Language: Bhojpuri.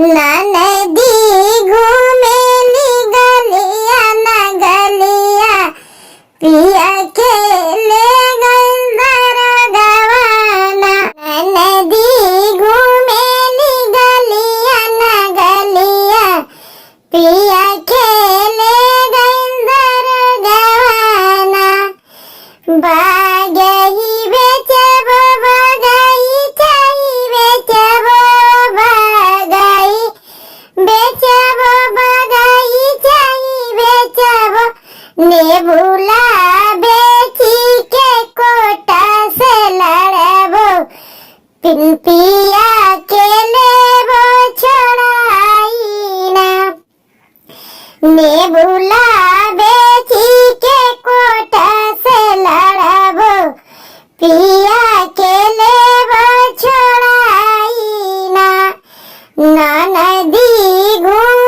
नदी घूमेली गलिया ना गलिया पिया खेले गइल दरगवाना। नदी घूमेली गलिया ना गलिया पिया खेले गइल दरगवाना। बागही बेचबो बगाई चाही बेचबो बगाई बेचबो बगाई चाही बेचबो नेबुला बेची के कोटा से लड़बो पिया के लेबो छोड़ाई ना। नेबुला बेची के कोटा से लड़बो पिया के लेबो छोड़ाई ना। नदी घूम